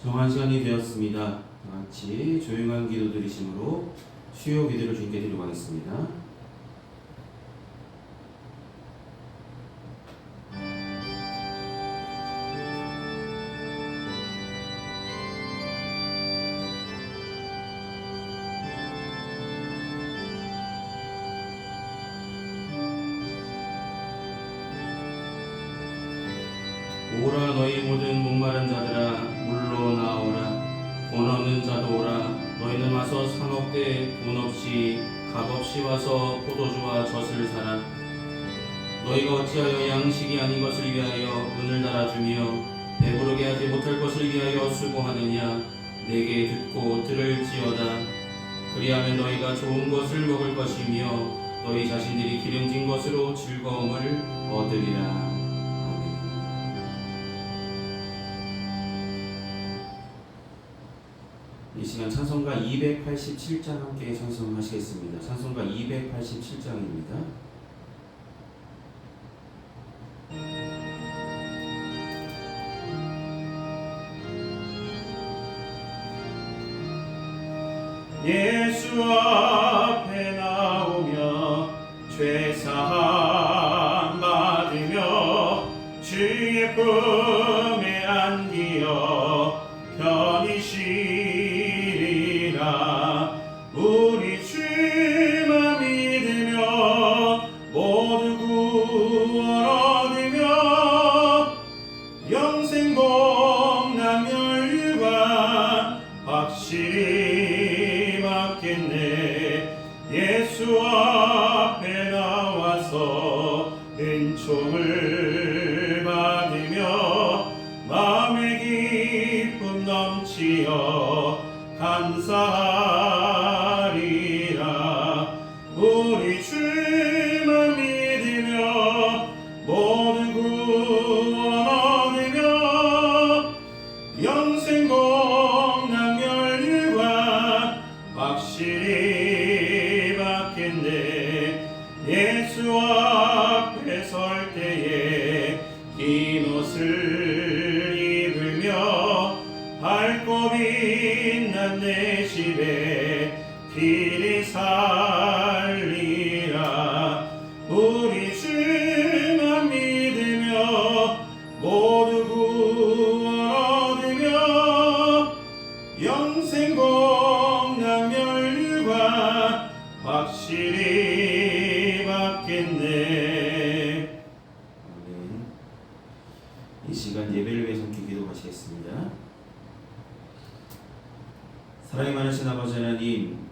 정한 시간이 되었습니다. 다 같이 조용한 기도 드리심으로 수요 기도를 주님께 드리고 하겠습니다. 오라 너희 모든 목마른 자들아 물로 나오라. 돈 없는 자도 오라. 너희는 와서 상업때 돈 없이 값 없이 와서 포도주와 젖을 사라. 너희가 어찌하여 양식이 아닌 것을 위하여 은을 달아주며 배부르게 하지 못할 것을 위하여 수고하느냐. 내게 듣고 들을지어다. 그리하면 너희가 좋은 것을 먹을 것이며 너희 자신들이 기름진 것으로 즐거움을 얻으리라. 이 시간 찬송가 287장 함께 찬송하시겠습니다. 찬송가 287장입니다. 예수 앞에 나오며 죄사함 받으며 주의 품에 안기어 편히 쉬리라. 우리 주만 믿으며 모두 구원 얻으며 영생 복락 멸류관 확실히 받겠네. 예수 앞에 나와서 은총을 받으며 마음의 기쁨 넘치어 감사하리라. 우리 주만 믿으며 모든 구원 얻으며 영생 복락 멸류관 확실히 받겠네. 예수 앞에 설 때에 긴 옷을 입으며 밝고 빛난 내 집에 필히 살리라. 우리 주만 믿으며 모두 구원 얻으며 영생 복락 멸류관 확실히 받겠네. 아멘. 이 시간 예배를 위해서 함께 기도하시겠습니다. 사랑이 많으신 아버지 하나님,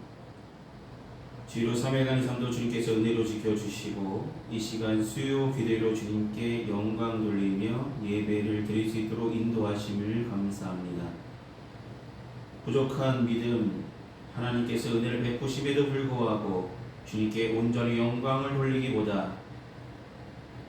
주로 3일간 이상도 주님께서 은혜로 지켜주시고 이 시간 수요 기도로 주님께 영광 돌리며 예배를 드릴 수 있도록 인도하심을 감사합니다. 부족한 믿음, 하나님께서 은혜를 베푸심에도 불구하고 주님께 온전히 영광을 돌리기보다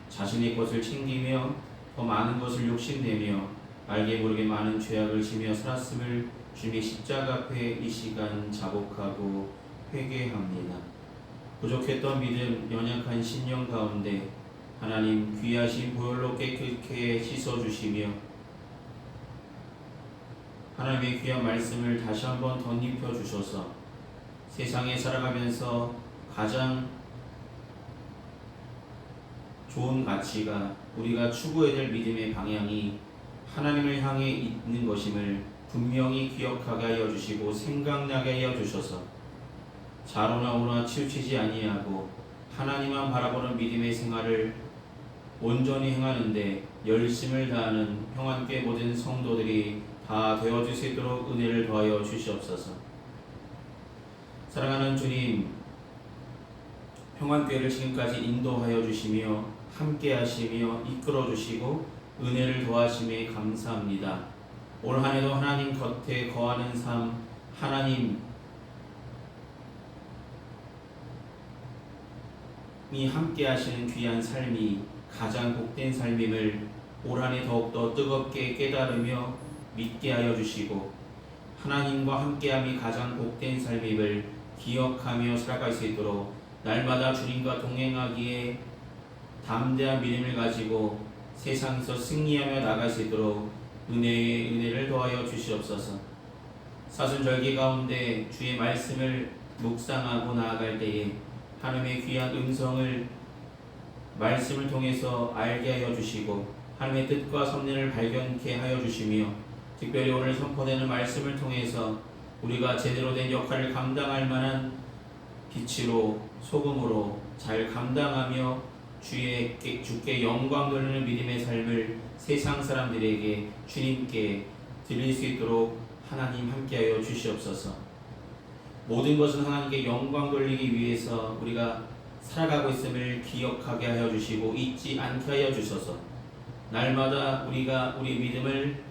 자신의 것을 챙기며 더 많은 것을 욕심내며 알게 모르게 많은 죄악을 지며 살았음을 주님의 십자가 앞에 이 시간 자복하고 회개합니다. 부족했던 믿음, 연약한 신령 가운데 하나님 귀하신 보혈로 깨끗게 씻어주시며 하나님의 귀한 말씀을 다시 한번 덧입혀 주셔서 세상에 살아가면서 가장 좋은 가치가 우리가 추구해야 될 믿음의 방향이 하나님을 향해 있는 것임을 분명히 기억하게 하여 주시고 생각나게 하여 주셔서 자로나 오나 치우치지 아니하고 하나님만 바라보는 믿음의 생활을 온전히 행하는데 열심을 다하는 평안교회 모든 성도들이 다 되어줄 수 있도록 은혜를 더하여 주시옵소서. 사랑하는 주님, 평안교회를 지금까지 인도하여 주시며 함께 하시며 이끌어 주시고 은혜를 더하심에 감사합니다. 올 한해도 하나님 곁에 거하는 삶, 하나님이 함께 하시는 귀한 삶이 가장 복된 삶임을 올 한해 더욱더 뜨겁게 깨달으며 믿게 하여 주시고 하나님과 함께함이 가장 복된 삶임을 기억하며 살아갈 수 있도록 날마다 주님과 동행하기에 담대한 믿음을 가지고 세상에서 승리하며 나갈 수 있도록 은혜를 더하여 주시옵소서. 사순절기 가운데 주의 말씀을 묵상하고 나아갈 때에 하나님의 귀한 음성을 말씀을 통해서 알게 하여 주시고 하나님의 뜻과 섭리를 발견케 하여 주시며 특별히 오늘 선포되는 말씀을 통해서 우리가 제대로 된 역할을 감당할 만한 빛으로 소금으로 잘 감당하며 주께 영광 돌리는 믿음의 삶을 세상 사람들에게 주님께 드릴 수 있도록 하나님 함께하여 주시옵소서. 모든 것은 하나님께 영광 돌리기 위해서 우리가 살아가고 있음을 기억하게 하여 주시고 잊지 않게 하여 주셔서 날마다 우리가 우리 믿음을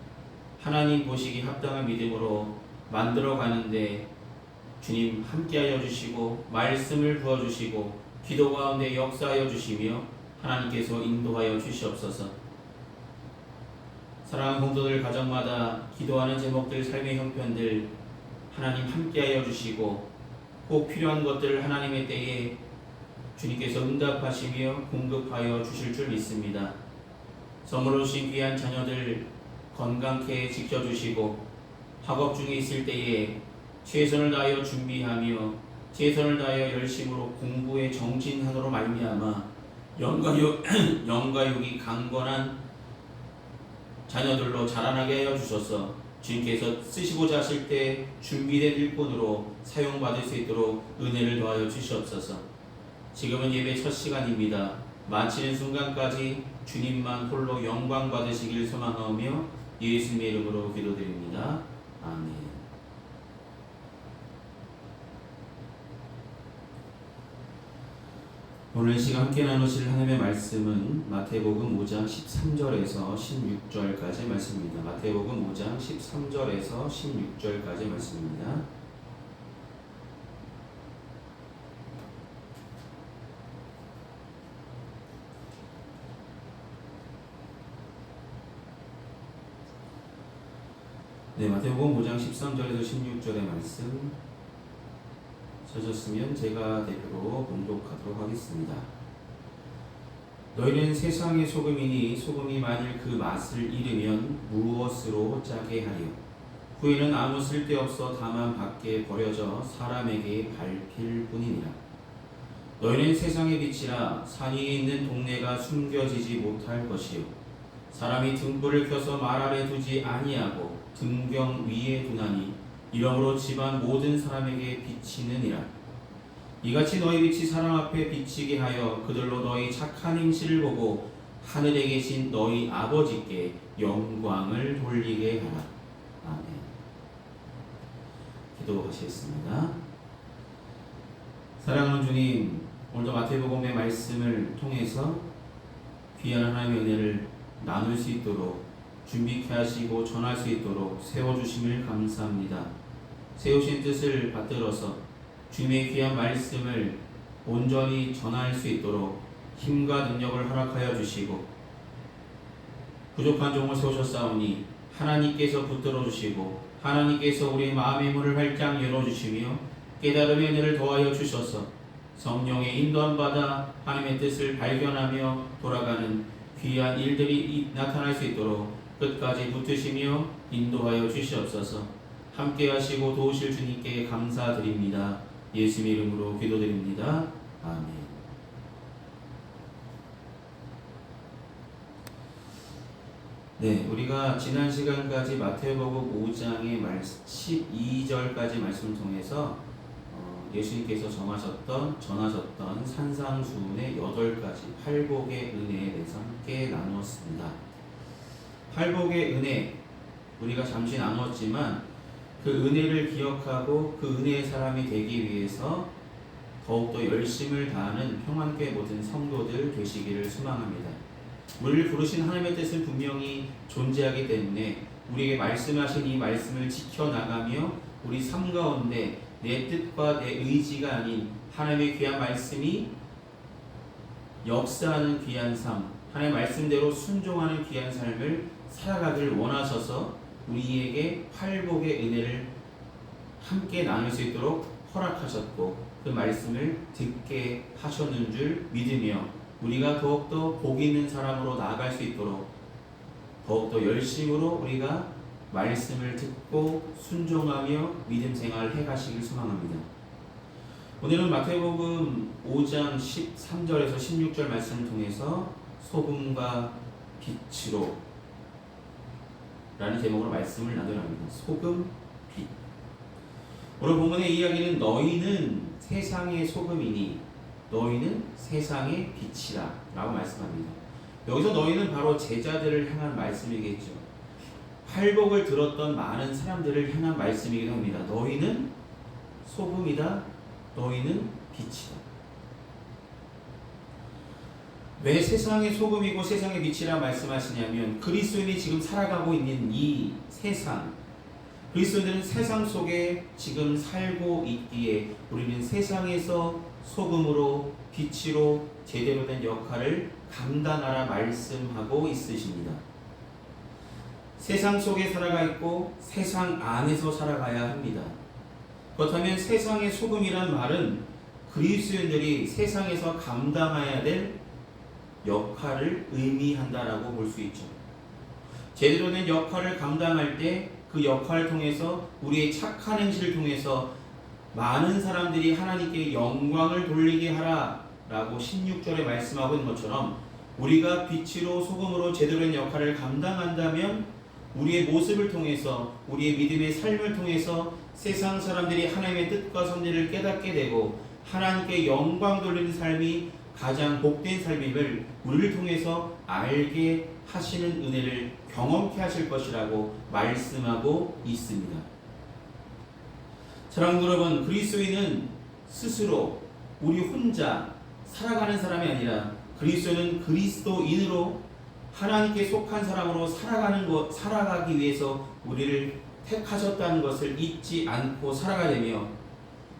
하나님 보시기 합당한 믿음으로 만들어 가는데 주님 함께하여 주시고 말씀을 부어주시고 기도 가운데 역사하여 주시며 하나님께서 인도하여 주시옵소서. 사랑하는 성도들 가정마다 기도하는 제목들, 삶의 형편들 하나님 함께하여 주시고 꼭 필요한 것들을 하나님의 때에 주님께서 응답하시며 공급하여 주실 줄 믿습니다. 선물로 주신 귀한 자녀들 건강케 지켜주시고 학업 중에 있을 때에 최선을 다하여 준비하며 최선을 다하여 열심으로 공부에 정진하도록 말미암아 영과 육이 강건한 자녀들로 자라나게 하여 주셔서 주님께서 쓰시고자 하실 때 준비된 일꾼으로 사용받을 수 있도록 은혜를 더하여 주시옵소서. 지금은 예배 첫 시간입니다. 마치는 순간까지 주님만 홀로 영광 받으시길 소망하며 예수님의 이름으로 기도드립니다. 아멘. 오늘 시간 함께 나누실 하나님의 말씀은 마태복음 5장 13절에서 16절까지 말씀입니다. 마태복음 5장 13절에서 16절까지 말씀입니다. 네, 마태복음 5장 13절에서 16절의 말씀 찾았으면 제가 대표로 봉독하도록 하겠습니다. 너희는 세상의 소금이니 소금이 만일 그 맛을 잃으면 무엇으로 짜게 하리요? 후에는 아무 쓸데없어 다만 밖에 버려져 사람에게 밟힐 뿐이니라. 너희는 세상의 빛이라 산 위에 있는 동네가 숨겨지지 못할 것이요 사람이 등불을 켜서 말 아래 두지 아니하고 등경 위에 두나니 이러므로 집안 모든 사람에게 비치느니라. 이같이 너희 빛이 사람 앞에 비치게 하여 그들로 너희 착한 행실을 보고 하늘에 계신 너희 아버지께 영광을 돌리게 하라. 아멘. 기도하시겠습니다. 사랑하는 주님, 오늘도 마태복음의 말씀을 통해서 귀한 하나님의 은혜를 나눌 수 있도록 준비케 하시고 전할 수 있도록 세워주심을 감사합니다. 세우신 뜻을 받들어서 주님의 귀한 말씀을 온전히 전할 수 있도록 힘과 능력을 허락하여 주시고 부족한 종을 세우셨사오니 하나님께서 붙들어 주시고 하나님께서 우리의 마음의 문을 활짝 열어주시며 깨달음의 은혜를 더하여 주셔서 성령의 인도함 받아 하나님의 뜻을 발견하며 돌아가는 귀한 일들이 나타날 수 있도록 끝까지 붙으시며 인도하여 주시옵소서. 함께 하시고 도우실 주님께 감사드립니다. 예수님의 이름으로 기도드립니다. 아멘. 네, 우리가 지난 시간까지 마태복음 5장의 12절까지 말씀을 통해서 예수님께서 전하셨던 산상수훈의 8가지 팔복의 은혜에 대해서 함께 나누었습니다. 팔복의 은혜, 우리가 잠시 나누었지만 그 은혜를 기억하고 그 은혜의 사람이 되기 위해서 더욱더 열심을 다하는 평안교회 모든 성도들 되시기를 소망합니다. 우리를 부르신 하나님의 뜻은 분명히 존재하기 때문에 우리에게 말씀하신 이 말씀을 지켜나가며 우리 삶 가운데 내 뜻과 내 의지가 아닌 하나님의 귀한 말씀이 역사하는 귀한 삶, 하나님의 말씀대로 순종하는 귀한 삶을 살아가길 원하셔서 우리에게 팔복의 은혜를 함께 나눌 수 있도록 허락하셨고 그 말씀을 듣게 하셨는 줄 믿으며 우리가 더욱더 복 있는 사람으로 나아갈 수 있도록 더욱더 열심으로 우리가 말씀을 듣고 순종하며 믿음 생활을 해가시길 소망합니다. 오늘은 마태복음 5장 13절에서 16절 말씀을 통해서 소금과 빛으로 라는 제목으로 말씀을 나누려 합니다. 소금, 빛. 오늘 본문의 이야기는 너희는 세상의 소금이니 너희는 세상의 빛이라 라고 말씀합니다. 여기서 너희는 바로 제자들을 향한 말씀이겠죠. 팔복을 들었던 많은 사람들을 향한 말씀이기도 합니다. 너희는 소금이다. 너희는 빛이다. 왜 세상의 소금이고 세상의 빛이라 말씀하시냐면 그리스도인이 지금 살아가고 있는 이 세상, 그리스도인들은 세상 속에 지금 살고 있기에 우리는 세상에서 소금으로 빛으로 제대로 된 역할을 감당하라 말씀하고 있으십니다. 세상 속에 살아가 있고 세상 안에서 살아가야 합니다. 그렇다면 세상의 소금이란 말은 그리스도인들이 세상에서 감당해야 될 역할을 의미한다라고 볼 수 있죠. 제대로 된 역할을 감당할 때 그 역할을 통해서 우리의 착한 행실을 통해서 많은 사람들이 하나님께 영광을 돌리게 하라 라고 16절에 말씀하고 있는 것처럼 우리가 빛으로 소금으로 제대로 된 역할을 감당한다면 우리의 모습을 통해서 우리의 믿음의 삶을 통해서 세상 사람들이 하나님의 뜻과 섭리를 깨닫게 되고 하나님께 영광 돌리는 삶이 가장 복된 삶임을 우리를 통해서 알게 하시는 은혜를 경험케 하실 것이라고 말씀하고 있습니다. 사랑하는 여러분, 그리스도인은 스스로 우리 혼자 살아가는 사람이 아니라 그리스도는 그리스도인으로 하나님께 속한 사람으로 살아가기 위해서 우리를 택하셨다는 것을 잊지 않고 살아가야 되며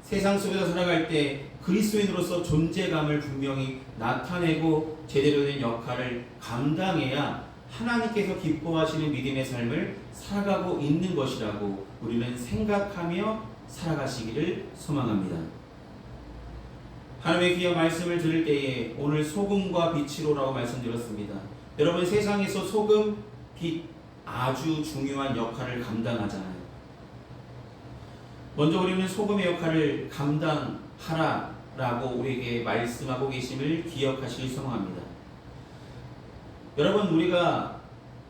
세상 속에서 살아갈 때 그리스도인으로서 존재감을 분명히 나타내고 제대로 된 역할을 감당해야 하나님께서 기뻐하시는 믿음의 삶을 살아가고 있는 것이라고 우리는 생각하며 살아가시기를 소망합니다. 하나님의 귀한 말씀을 들을 때에 오늘 소금과 빛이로라고 말씀드렸습니다. 여러분, 세상에서 소금, 빛 아주 중요한 역할을 감당하잖아요. 먼저 우리는 소금의 역할을 감당하라라고 우리에게 말씀하고 계심을 기억하시길 소망합니다. 여러분, 우리가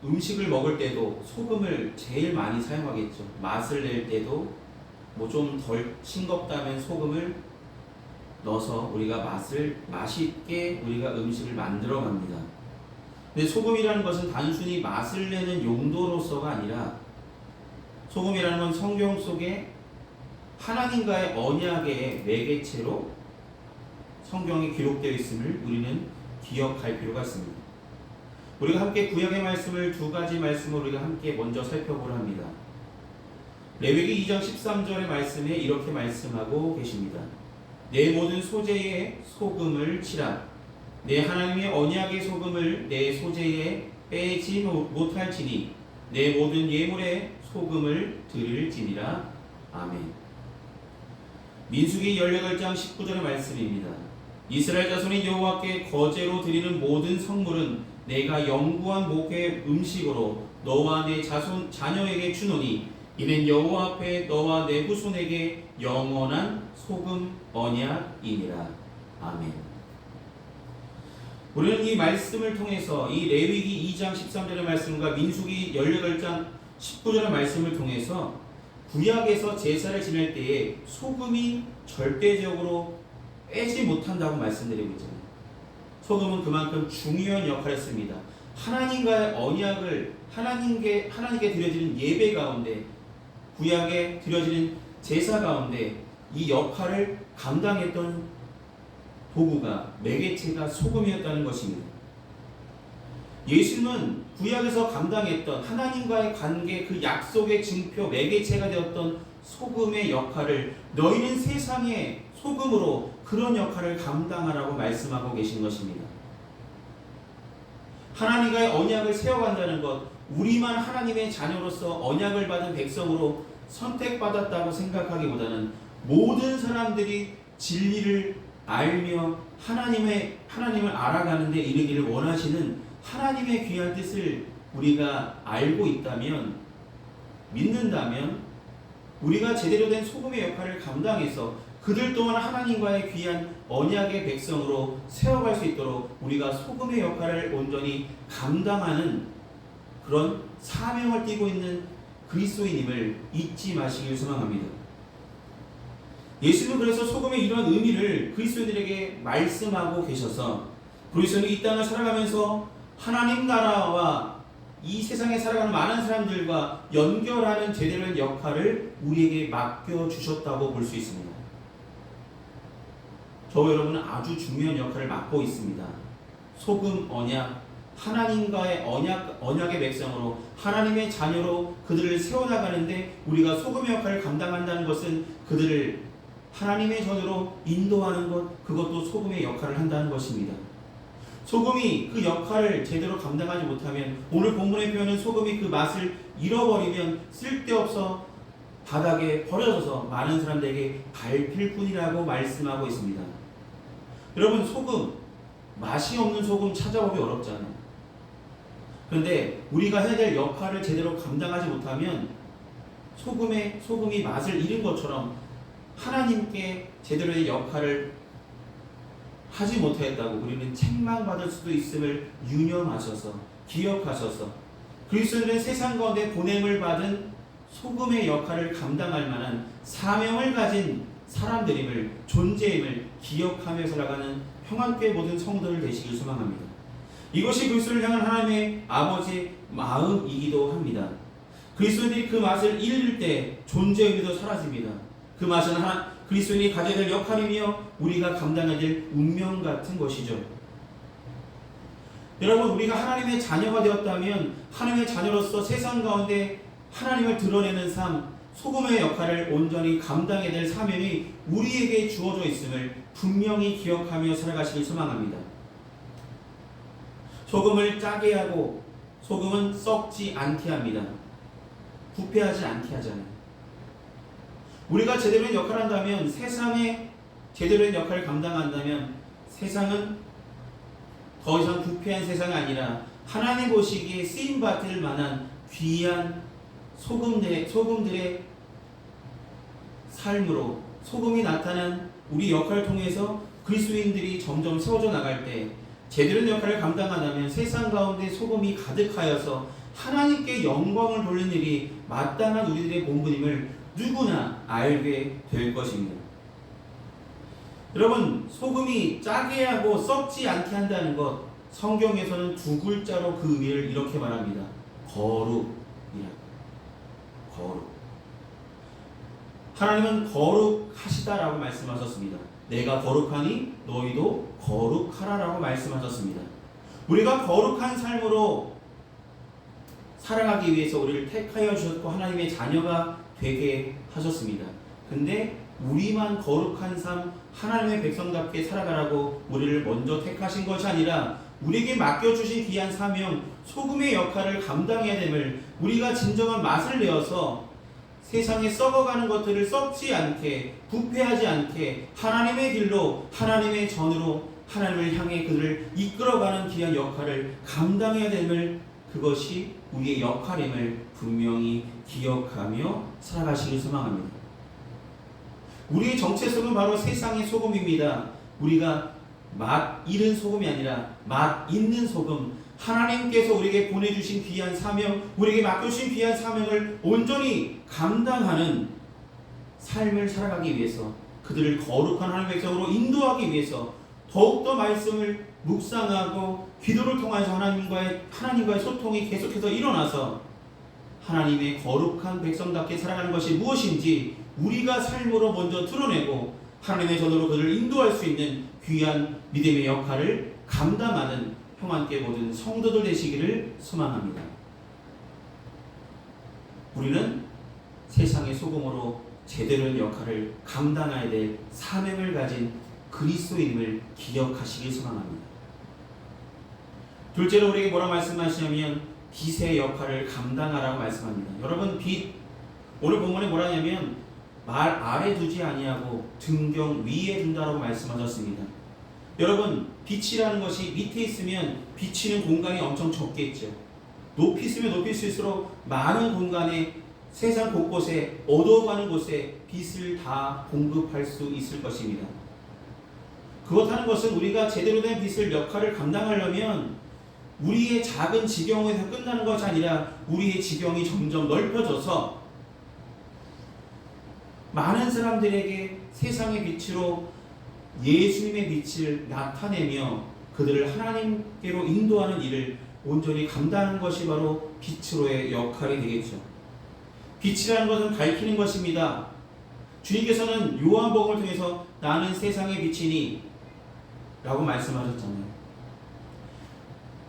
음식을 먹을 때도 소금을 제일 많이 사용하겠죠. 맛을 낼 때도 뭐 좀 덜 싱겁다면 소금을 넣어서 우리가 맛있게 우리가 음식을 만들어 갑니다. 근데 소금이라는 것은 단순히 맛을 내는 용도로서가 아니라 소금이라는 건 성경 속에 하나님과의 언약의 매개체로 성경에 기록되어 있음을 우리는 기억할 필요가 있습니다. 우리가 함께 구약의 말씀을 두 가지 말씀을 우리가 함께 먼저 살펴보려 합니다. 레위기 2장 13절의 말씀에 이렇게 말씀하고 계십니다. 내 모든 소재에 소금을 치라. 내 하나님의 언약의 소금을 내 소재에 빼지 못할지니 내 모든 예물에 소금을 드릴지니라. 아멘. 민수기 18장 19절의 말씀입니다. 이스라엘 자손이 여호와께 거제로 드리는 모든 성물은 내가 영구한 목회 음식으로 너와 내 자녀에게 주노니 이는 여호와 앞에 너와 내 후손에게 영원한 소금 언약이니라. 아멘. 우리는 이 말씀을 통해서 이 레위기 2장 13절의 말씀과 민수기 18장 19절의 말씀을 통해서 구약에서 제사를 지낼 때에 소금이 절대적으로 빼지 못한다고 말씀드리고 있잖아요. 소금은 그만큼 중요한 역할을 했습니다. 하나님과의 언약을 하나님께 드려지는 예배 가운데 구약에 드려지는 제사 가운데 이 역할을 감당했던 도구가 매개체가 소금이었다는 것입니다. 예수는 구약에서 감당했던 하나님과의 관계 그 약속의 증표 매개체가 되었던 소금의 역할을 너희는 세상의 소금으로 그런 역할을 감당하라고 말씀하고 계신 것입니다. 하나님과의 언약을 세워간다는 것, 우리만 하나님의 자녀로서 언약을 받은 백성으로 선택받았다고 생각하기보다는 모든 사람들이 진리를 알며 하나님을 알아가는 데 이르기를 원하시는 하나님의 귀한 뜻을 우리가 알고 있다면, 믿는다면 우리가 제대로 된 소금의 역할을 감당해서 그들 또한 하나님과의 귀한 언약의 백성으로 세워갈 수 있도록 우리가 소금의 역할을 온전히 감당하는 그런 사명을 띠고 있는 그리스도인임을 잊지 마시길 소망합니다. 예수님은 그래서 소금의 이런 의미를 그리스도인들에게 말씀하고 계셔서 그리스도인이 이 땅을 살아가면서 하나님 나라와 이 세상에 살아가는 많은 사람들과 연결하는 제대로 된 역할을 우리에게 맡겨주셨다고 볼 수 있습니다. 저와 여러분은 아주 중요한 역할을 맡고 있습니다. 소금 언약, 하나님과의 언약의 백성으로 하나님의 자녀로 그들을 세워나가는데 우리가 소금의 역할을 감당한다는 것은 그들을 하나님의 전으로 인도하는 것, 그것도 소금의 역할을 한다는 것입니다. 소금이 그 역할을 제대로 감당하지 못하면, 오늘 본문의 표현은 소금이 그 맛을 잃어버리면 쓸데없어 바닥에 버려져서 많은 사람들에게 밟힐 뿐이라고 말씀하고 있습니다. 여러분, 소금, 맛이 없는 소금 찾아보기 어렵잖아요. 그런데 우리가 해야 될 역할을 제대로 감당하지 못하면 소금이 맛을 잃은 것처럼 하나님께 제대로 된 역할을 하지 못하였다고 우리는 책망받을 수도 있음을 유념하셔서, 기억하셔서 그리스도는 세상 가운데 보냄을 받은 소금의 역할을 감당할 만한 사명을 가진 사람들임을, 존재임을 기억하며 살아가는 평안교회 모든 성도들 되시길 소망합니다. 이것이 그리스도를 향한 하나님의 아버지의 마음이기도 합니다. 그리스도인들이 그 맛을 잃을 때 존재의 의미도 사라집니다. 그 맛은 그리스도인이 가져야 될 역할이며 우리가 감당해야 될 운명 같은 것이죠. 여러분, 우리가 하나님의 자녀가 되었다면 하나님의 자녀로서 세상 가운데 하나님을 드러내는 삶, 소금의 역할을 온전히 감당해야 될 사명이 우리에게 주어져 있음을 분명히 기억하며 살아가시길 소망합니다. 소금을 짜게 하고 소금은 썩지 않게 합니다. 부패하지 않게 하잖아요. 우리가 제대로 된 역할을 한다면, 세상에 제대로 된 역할을 감당한다면 세상은 더 이상 부패한 세상이 아니라 하나님 보시기에 쓰임받을 만한 귀한 소금들의 삶으로, 소금이 나타난 우리 역할을 통해서 그리스도인들이 점점 세워져 나갈 때 제대로 된 역할을 감당한다면 세상 가운데 소금이 가득하여서 하나님께 영광을 돌리는 일이 마땅한 우리들의 본분임을 누구나 알게 될 것입니다. 여러분, 소금이 짜게 하고 썩지 않게 한다는 것, 성경에서는 두 글자로 그 의미를 이렇게 말합니다. 거룩이라. 거룩. 하나님은 거룩하시다라고 말씀하셨습니다. 내가 거룩하니 너희도 거룩하라라고 말씀하셨습니다. 우리가 거룩한 삶으로 살아가기 위해서 우리를 택하여 주셨고 하나님의 자녀가 되게 하셨습니다. 근데 우리만 거룩한 삶, 하나님의 백성답게 살아가라고 우리를 먼저 택하신 것이 아니라 우리에게 맡겨주신 귀한 사명, 소금의 역할을 감당해야 됨을, 우리가 진정한 맛을 내어서 세상에 썩어가는 것들을 썩지 않게, 부패하지 않게 하나님의 길로, 하나님의 전으로 하나님을 향해 그들을 이끌어가는 귀한 역할을 감당해야 됨을, 그것이 우리의 역할임을 분명히 기억하며 살아가시길 소망합니다. 우리의 정체성은 바로 세상의 소금입니다. 우리가 맛 잃은 소금이 아니라 맛 있는 소금, 하나님께서 우리에게 보내주신 귀한 사명, 우리에게 맡겨주신 귀한 사명을 온전히 감당하는 삶을 살아가기 위해서, 그들을 거룩한 하나님의 백성으로 인도하기 위해서 더욱더 말씀을 묵상하고 기도를 통해서 하나님과의 소통이 계속해서 일어나서 하나님의 거룩한 백성답게 살아가는 것이 무엇인지 우리가 삶으로 먼저 드러내고 하나님의 전으로 그들을 인도할 수 있는 귀한 믿음의 역할을 감당하는 평안교회 모든 성도들 되시기를 소망합니다. 우리는 세상의 소금으로 제대로 된 역할을 감당해야 될 사명을 가진 그리스도인임을 기억하시길 소망합니다. 둘째로 우리에게 뭐라고 말씀하시냐면 빛의 역할을 감당하라고 말씀합니다. 여러분, 빛, 오늘 본문에 뭐라 하냐면 말 아래 두지 아니하고 등경 위에 둔다라고 말씀하셨습니다. 여러분, 빛이라는 것이 밑에 있으면 비치는 공간이 엄청 적겠죠. 높이시면 높일수록 많은 공간에 세상 곳곳에 어두워가는 곳에 빛을 다 공급할 수 있을 것입니다. 그렇다는 것은 우리가 제대로 된 빛을 역할을 감당하려면 우리의 작은 지경에서 끝나는 것이 아니라 우리의 지경이 점점 넓혀져서 많은 사람들에게 세상의 빛으로 예수님의 빛을 나타내며 그들을 하나님께로 인도하는 일을 온전히 감당하는 것이 바로 빛으로의 역할이 되겠죠. 빛이라는 것은 밝히는 것입니다. 주님께서는 요한복음을 통해서 나는 세상의 빛이니 라고 말씀하셨잖아요.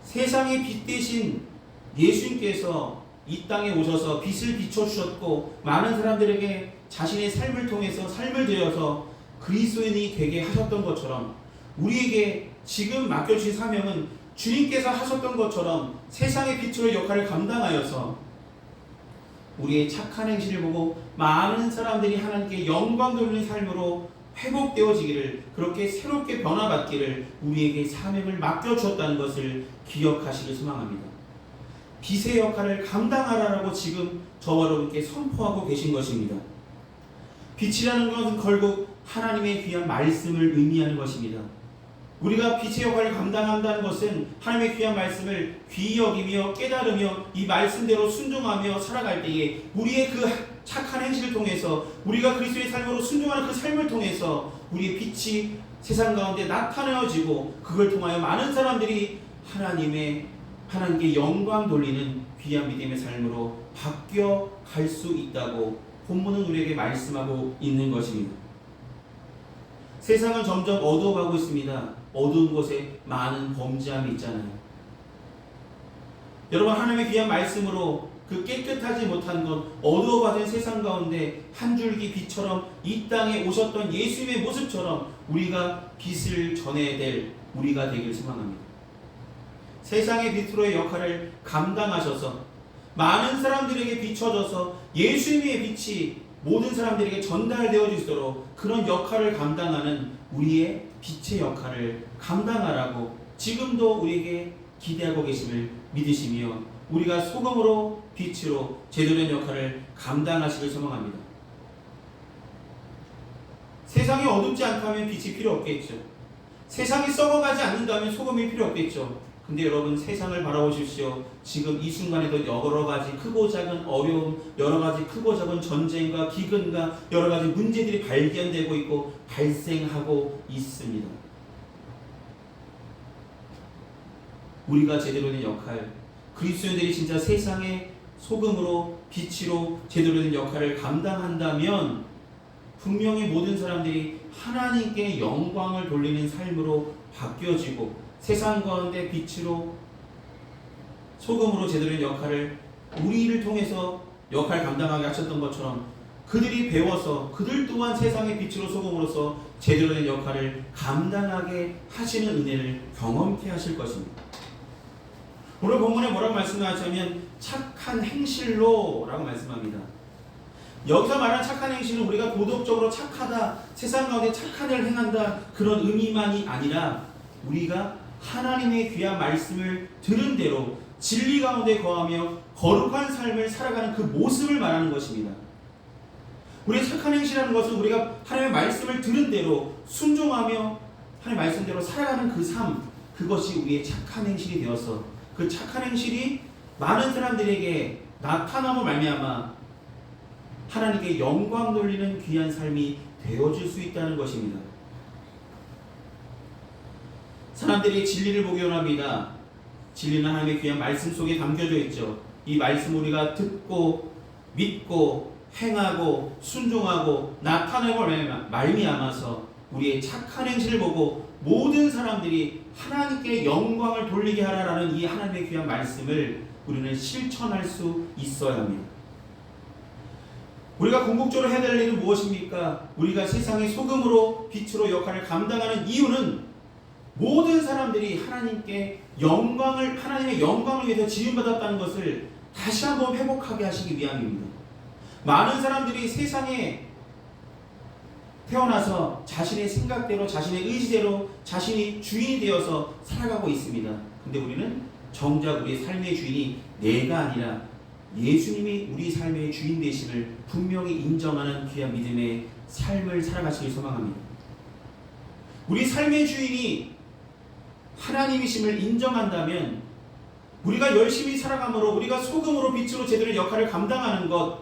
세상의 빛 대신 예수님께서 이 땅에 오셔서 빛을 비춰주셨고 많은 사람들에게 자신의 삶을 통해서 삶을 들여서 그리스도인이 되게 하셨던 것처럼 우리에게 지금 맡겨주신 사명은 주님께서 하셨던 것처럼 세상의 빛으로 역할을 감당하여서 우리의 착한 행실을 보고 많은 사람들이 하나님께 영광 돌리는 삶으로 회복되어지기를, 그렇게 새롭게 변화받기를 우리에게 사명을 맡겨주었다는 것을 기억하시길 소망합니다. 빛의 역할을 감당하라라고 지금 저와 여러분께 선포하고 계신 것입니다. 빛이라는 것은 결국 하나님의 귀한 말씀을 의미하는 것입니다. 우리가 빛의 역할을 감당한다는 것은 하나님의 귀한 말씀을 귀히 여기며 깨달으며 이 말씀대로 순종하며 살아갈 때에 우리의 그 착한 행실을 통해서 우리가 그리스도의 삶으로 순종하는 그 삶을 통해서 우리의 빛이 세상 가운데 나타내어지고 그걸 통하여 많은 사람들이 하나님께 영광 돌리는 귀한 믿음의 삶으로 바뀌어 갈 수 있다고 본문은 우리에게 말씀하고 있는 것입니다. 세상은 점점 어두워가고 있습니다. 어두운 곳에 많은 범죄함이 있잖아요. 여러분, 하나님의 귀한 말씀으로 그 깨끗하지 못한 것, 어두워가던 세상 가운데 한 줄기 빛처럼 이 땅에 오셨던 예수님의 모습처럼 우리가 빛을 전해야 될 우리가 되길 소망합니다. 세상의 빛으로의 역할을 감당하셔서 많은 사람들에게 비춰져서 예수님의 빛이 모든 사람들에게 전달되어 주시도록 그런 역할을 감당하는 우리의 빛의 역할을 감당하라고 지금도 우리에게 기대하고 계심을 믿으시며 우리가 소금으로 빛으로 제대로 된 역할을 감당하시길 소망합니다. 세상이 어둡지 않다면 빛이 필요 없겠죠. 세상이 썩어가지 않는다면 소금이 필요 없겠죠. 근데 여러분, 세상을 바라보십시오. 지금 이 순간에도 여러 가지 크고 작은 어려움, 여러 가지 크고 작은 전쟁과 기근과 여러 가지 문제들이 발견되고 있고 발생하고 있습니다. 우리가 제대로 된 역할, 그리스도인들이 진짜 세상의 소금으로 빛으로 제대로 된 역할을 감당한다면 분명히 모든 사람들이 하나님께 영광을 돌리는 삶으로 바뀌어지고 세상 가운데 빛으로 소금으로 제대로 된 역할을 우리를 통해서 역할 감당하게 하셨던 것처럼 그들이 배워서 그들 또한 세상의 빛으로 소금으로서 제대로 된 역할을 감당하게 하시는 은혜를 경험케 하실 것입니다. 오늘 본문에 뭐라고 말씀하시냐면 착한 행실로 라고 말씀합니다. 여기서 말하는 착한 행실은 우리가 도덕적으로 착하다, 세상 가운데 착한 일을 행한다 그런 의미만이 아니라 우리가 하나님의 귀한 말씀을 들은 대로 진리 가운데 거하며 거룩한 삶을 살아가는 그 모습을 말하는 것입니다. 우리의 착한 행실이라는 것은 우리가 하나님의 말씀을 들은 대로 순종하며 하나님의 말씀대로 살아가는 그 삶, 그것이 우리의 착한 행실이 되어서 그 착한 행실이 많은 사람들에게 나타남으로 말미암아 하나님께 영광 돌리는 귀한 삶이 되어질 수 있다는 것입니다. 사람들이 진리를 보기 원합니다. 진리는 하나님의 귀한 말씀 속에 담겨져 있죠. 이 말씀을 우리가 듣고 믿고 행하고 순종하고 나타내고 말미암아서 우리의 착한 행실을 보고 모든 사람들이 하나님께 영광을 돌리게 하라라는 이 하나님의 귀한 말씀을 우리는 실천할 수 있어야 합니다. 우리가 궁극적으로 해야 될 일은 무엇입니까? 우리가 세상의 소금으로 빛으로 역할을 감당하는 이유는 모든 사람들이 하나님의 영광을 위해서 지음받았다는 것을 다시 한번 회복하게 하시기 위함입니다. 많은 사람들이 세상에 태어나서 자신의 생각대로 자신의 의지대로 자신이 주인이 되어서 살아가고 있습니다. 근데 우리는 정작 우리의 삶의 주인이 내가 아니라 예수님이 우리 삶의 주인 되심을 분명히 인정하는 귀한 믿음의 삶을 살아가시길 소망합니다. 우리 삶의 주인이 하나님이심을 인정한다면 우리가 열심히 살아감으로 우리가 소금으로 빛으로 제대로 역할을 감당하는 것,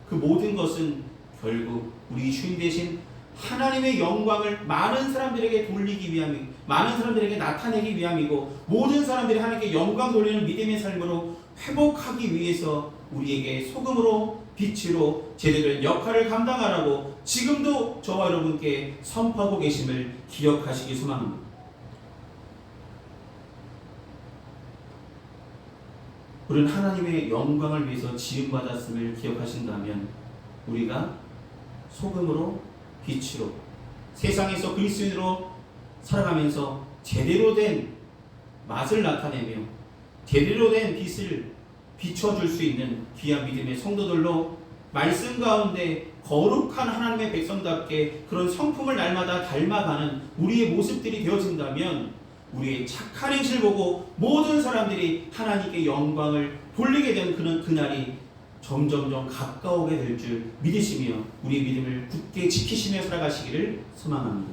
그 모든 것은 결국 우리 주인 되신 하나님의 영광을 많은 사람들에게 돌리기 위함이고 많은 사람들에게 나타내기 위함이고 모든 사람들이 하나님께 영광 돌리는 믿음의 삶으로 회복하기 위해서 우리에게 소금으로 빛으로 제대로 역할을 감당하라고 지금도 저와 여러분께 선포하고 계심을 기억하시기 소망합니다. 우리는 하나님의 영광을 위해서 지음받았음을 기억하신다면 우리가 소금으로 빛으로 세상에서 그리스도인으로 살아가면서 제대로 된 맛을 나타내며 제대로 된 빛을 비춰줄 수 있는 귀한 믿음의 성도들로 말씀 가운데 거룩한 하나님의 백성답게 그런 성품을 날마다 닮아가는 우리의 모습들이 되어진다면 우리의 착한 행실을 보고 모든 사람들이 하나님께 영광을 돌리게 되는 그날이 점점점 가까우게 될 줄 믿으시며 우리의 믿음을 굳게 지키시며 살아가시기를 소망합니다.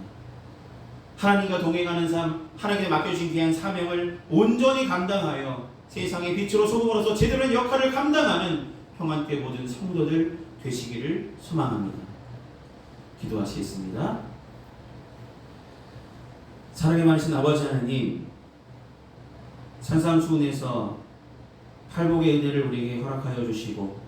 하나님과 동행하는 삶, 하나님께 맡겨주신 귀한 사명을 온전히 감당하여 세상의 빛으로 소금으로서 제대로 된 역할을 감당하는 평안교회 모든 성도들 되시기를 소망합니다. 기도하시겠습니다. 사랑의 많으신 아버지 하나님, 산상수훈에서 팔복의 은혜를 우리에게 허락하여 주시고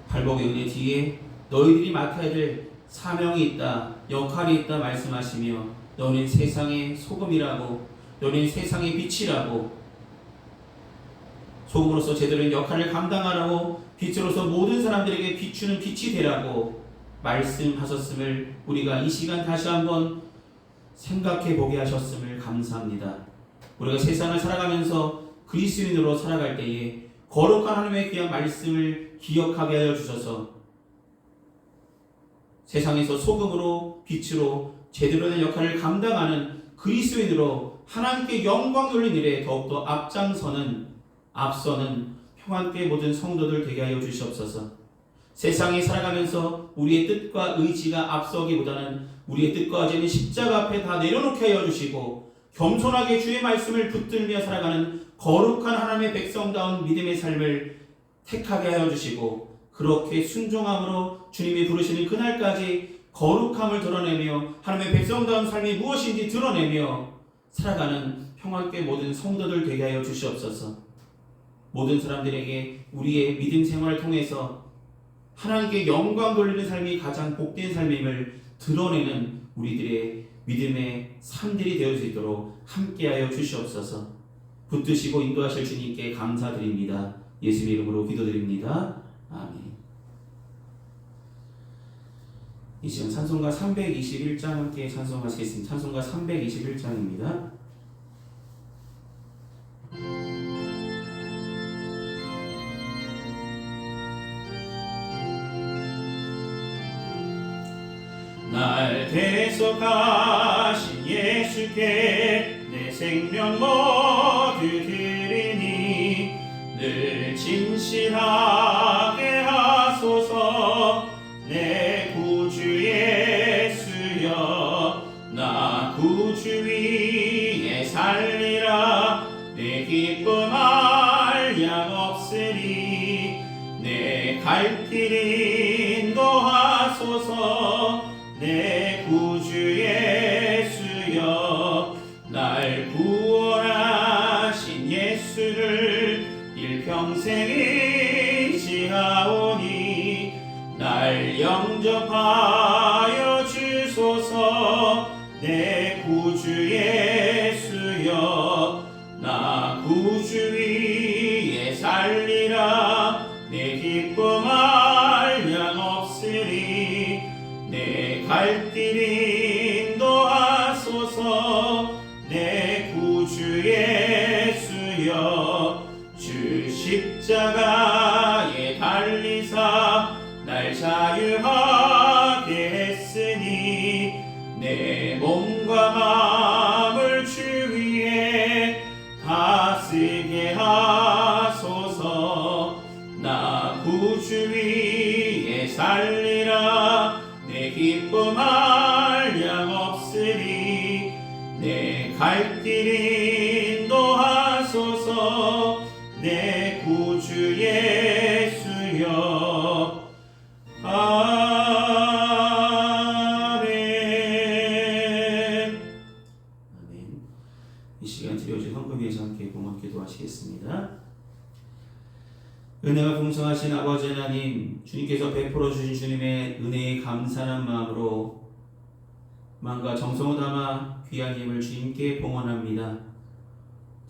팔복의 은혜 뒤에 너희들이 맡아야 될 사명이 있다, 역할이 있다 말씀하시며 너는 세상의 소금이라고, 너는 세상의 빛이라고, 소금으로서 제대로 된 역할을 감당하라고, 빛으로서 모든 사람들에게 비추는 빛이 되라고 말씀하셨음을 우리가 이 시간 다시 한번 생각해 보게 하셨음을 감사합니다. 우리가 세상을 살아가면서 그리스도인으로 살아갈 때에 거룩한 하나님의 귀한 말씀을 기억하게 하여 주셔서 세상에서 소금으로 빛으로 제대로 된 역할을 감당하는 그리스도인으로 하나님께 영광 돌리는 일에 더욱더 앞서는 평안교회 모든 성도들 되게 하여 주시옵소서. 세상에 살아가면서 우리의 뜻과 의지가 앞서기보다는 우리의 뜻과 의지는 십자가 앞에 다 내려놓게 하여 주시고 겸손하게 주의 말씀을 붙들며 살아가는 거룩한 하나님의 백성다운 믿음의 삶을 택하게 하여 주시고 그렇게 순종함으로 주님이 부르시는 그날까지 거룩함을 드러내며 하나님의 백성다운 삶이 무엇인지 드러내며 살아가는 평안교회 모든 성도들 되게 하여 주시옵소서. 모든 사람들에게 우리의 믿음 생활을 통해서 하나님께 영광 돌리는 삶이 가장 복된 삶임을 드러내는 우리들의 믿음의 삶들이 되어질 수 있도록 함께하여 주시옵소서. 붙드시고 인도하실 주님께 감사드립니다. 예수님의 이름으로 기도드립니다. 아멘. 이 시간 찬송가 321장 함께 찬송하시겠습니다. 찬송가 321장입니다. 날 대속하신 예수께 내 생명 모두 드리니 늘 진실하게 하소서. 내 구주 예수여 나 구주 위에 살리라. 내 기쁨 한량 없으리. 내 갈 길 인도하소서. 내 구주 예수여 날 구원하신 예수를 일평생 의지하오니 날 영접하여 주소서. 내 구주 예수여 내 갈 길 인도하소서. 내 구주 예수여. 아멘. 아멘. 이 시간 드려진 헌금 위해서 함께 공헌 기도하시겠습니다. 은혜가 풍성하신 아버지 하나님, 주님께서 베풀어 주신 주님의 은혜에 감사하는 마음으로 마음과 정성을 담아 귀한 힘을 주님께 봉헌합니다.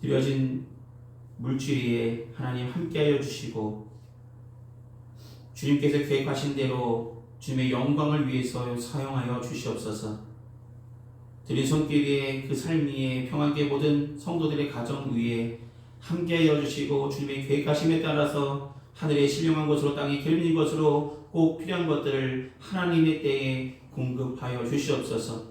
드려진 물질에 하나님 함께하여 주시고 주님께서 계획하신 대로 주님의 영광을 위해서 사용하여 주시옵소서. 드린 손길 위에 그 삶 위에 평안께 모든 성도들의 가정 위에 함께하여 주시고 주님의 계획하심에 따라서 하늘의 신령한 것으로 땅에 기름진 것으로 꼭 필요한 것들을 하나님의 때에 공급하여 주시옵소서.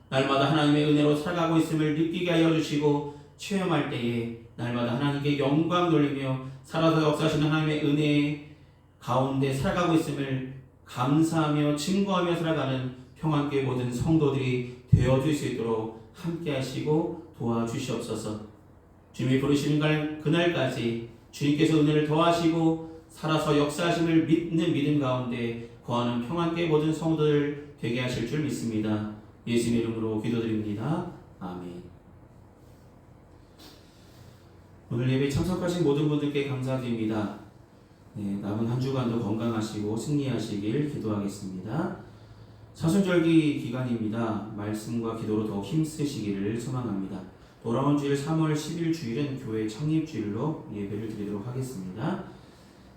날마다 하나님의 은혜로 살아가고 있음을 느끼게 하여 주시고 체험할 때에 날마다 하나님께 영광 돌리며 살아서 역사하시는 하나님의 은혜 가운데 살아가고 있음을 감사하며 증거하며 살아가는 평안교회 모든 성도들이 되어줄 수 있도록 함께 하시고 도와주시옵소서. 주님이 부르시는 그날까지 주님께서 은혜를 더하시고 살아서 역사하심을 믿는 믿음 가운데 거하는 평안교회 모든 성도들 되게 하실 줄 믿습니다. 예수님의 이름으로 기도드립니다. 아멘. 오늘 예배 참석하신 모든 분들께 감사드립니다. 남은 한 주간도 건강하시고 승리하시길 기도하겠습니다. 사순절기 기간입니다. 말씀과 기도로 더욱 힘쓰시기를 소망합니다. 돌아온 주일 3월 10일 주일은 교회 창립주일로 예배를 드리도록 하겠습니다.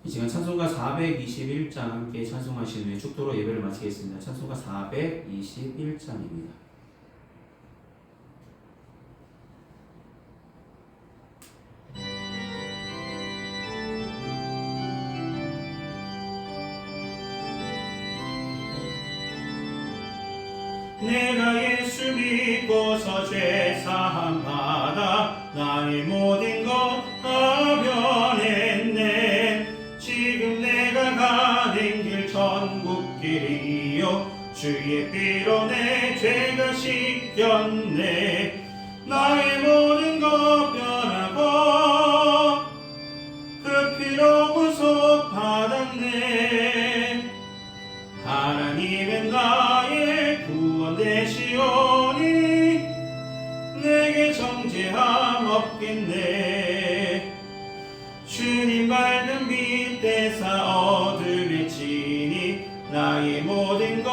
이 시간 찬송가 421장 함께 찬송하신 후에 축도로 예배를 마치겠습니다. 찬송가 421장입니다. 내가 예수 믿고서 죄사함 받아 나의 모든 것 다 변했네. 지금 내가 가는 길 천국길이요 주의 피로 내 죄가 씻겼네. 나의 모든 것 변하고 그 피로 구속 받았네. 하나님은 나의 구원 되시오니 내게 정죄함 없겠네. 주님 밝은 빛 대사 어둠에 치니 나의 모든 것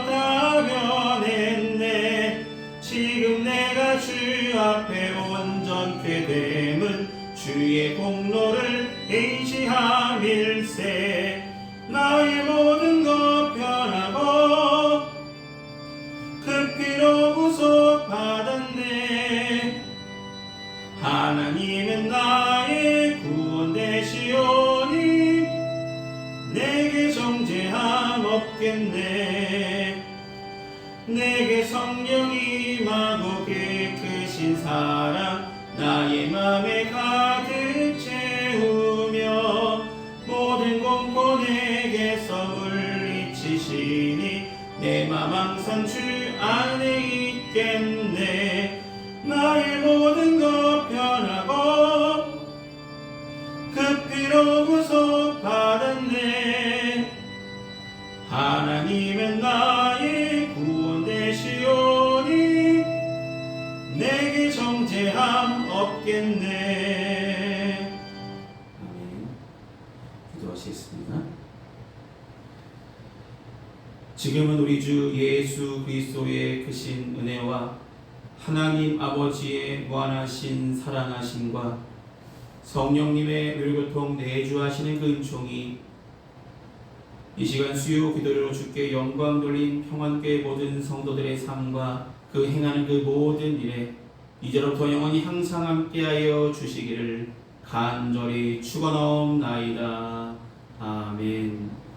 다 변했네. 지금 내가 주 앞에 온전케 됨은 주의 공로를 인시함일세. 나의 모든 것 변하고 그 피로 구속 받았네. 하나님은 나의 구원 되시오니 내게 정죄함 없겠네. 내게 성령이 임하고 깨끗신 사랑 나의 맘에 가득 채우며 모든 공포 내게서 물리치시니 내 맘 항상 주 안에 있겠네. 나의 모든 것 변하고 그 피로 구속 받았네. 하나님은 나의 구원 되시오니 내게 정죄함 없겠네. 아멘. 기도하시겠습니다. 지금은 우리 주 예수 그리스도의 크신 은혜와 하나님 아버지의 무한하신 사랑하심과 성령님의 율교통 내주하시는 그 은총이 이 시간 수요 기도로 주께 영광 돌린 평안교회 모든 성도들의 삶과 그 행하는 그 모든 일에 이제로부터 영원히 항상 함께하여 주시기를 간절히 축원하옵나이다. 아멘.